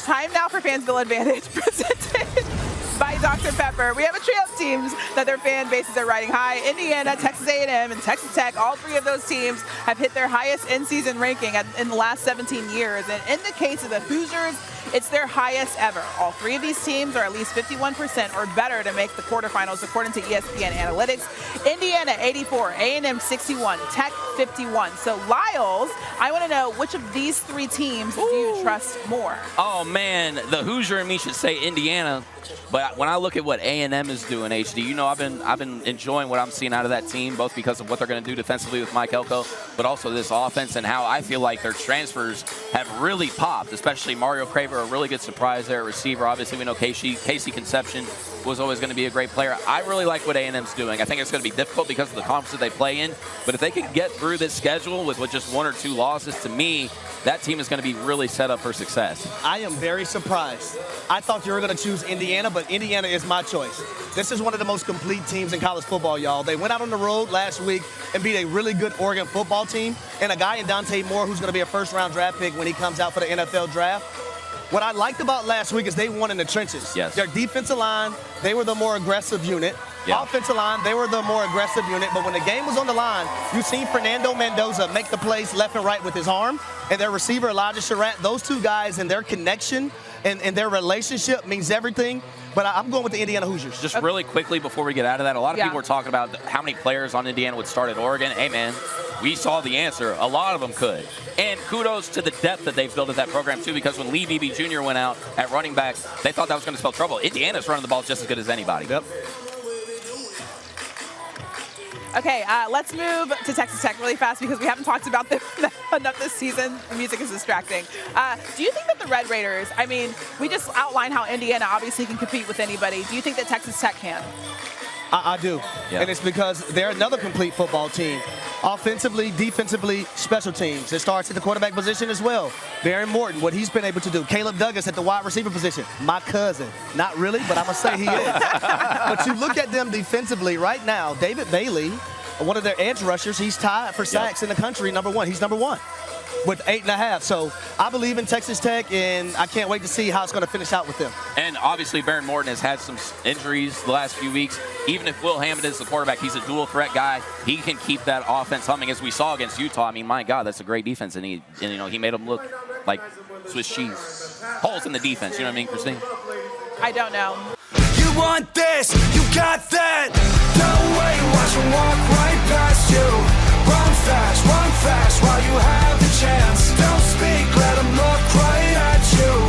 Time now for Fansville Advantage, presented by Dr. Pepper. We have a trio of teams that their fan bases are riding high. Indiana, Texas A&M, and Texas Tech, all three of those teams have hit their highest in-season ranking in the last 17 years. And in the case of the Hoosiers, it's their highest ever. All three of these teams are at least 51% or better to make the quarterfinals, according to ESPN Analytics. Indiana, 84, A&M, 61, Tech, 51. So, Lyles, I want to know, which of these three teams do you trust more? Oh, man, the Hoosier and me should say Indiana. But when I look at what A&M is doing, HD, you know, I've been enjoying what I'm seeing out of that team, both because of what they're going to do defensively with Mike Elko, but also this offense and how I feel like their transfers have really popped, especially Mario Craver, a really good surprise there, receiver. Obviously, we know Casey Conception was always going to be a great player. I really like what A&M's doing. I think it's going to be difficult because of the conference that they play in, but if they can get through this schedule with just 1 or 2 losses, to me, that team is going to be really set up for success. I am very surprised. I thought you were going to choose Indiana, but Indiana is my choice. This is one of the most complete teams in college football, y'all. They went out on the road last week and beat a really good Oregon football team and a guy in Dante Moore who's going to be a first-round draft pick when he comes out for the NFL draft. What I liked about last week is they won in the trenches. Yes. Their defensive line, they were the more aggressive unit. Yeah. Offensive line, they were the more aggressive unit. But when the game was on the line, you seen Fernando Mendoza make the plays left and right with his arm. And their receiver, Elijah Surratt, those two guys and their connection and their relationship means everything. But I'm going with the Indiana Hoosiers. Just really quickly before we get out of that, a lot of people were talking about how many players on Indiana would start at Oregon. Hey, man, we saw the answer. A lot of them could. And kudos to the depth that they've built at that program, too, because when Lee Beebe Jr. went out at running back, they thought that was going to spell trouble. Indiana's running the ball just as good as anybody. Yep. Okay, let's move to Texas Tech really fast because we haven't talked about them enough this season. The music is distracting. Do you think that the Red Raiders, I mean, we just outlined how Indiana obviously can compete with anybody. Do you think that Texas Tech can? I do. Yeah. And it's because they're another complete football team. Offensively, defensively, special teams. It starts at the quarterback position as well. Baron Morton, what he's been able to do. Caleb Douglas at the wide receiver position. My cousin. Not really, but I'm going to say he is. But you look at them defensively right now. David Bailey, one of their edge rushers, he's tied for sacks in the country, number 1. He's number 1 with 8.5. So I believe in Texas Tech, and I can't wait to see how it's going to finish out with them. And obviously, Baron Morton has had some injuries the last few weeks. Even if Will Hammond is the quarterback, he's a dual threat guy. He can keep that offense humming, as we saw against Utah. I mean, my God, that's a great defense, and he made them look like Swiss cheese. Holes in the defense, you know what I mean, Christine? I don't know. You want this, you got that. No way, watch them walk right past you. Run fast while you have the chance. Don't speak, let them look right at you.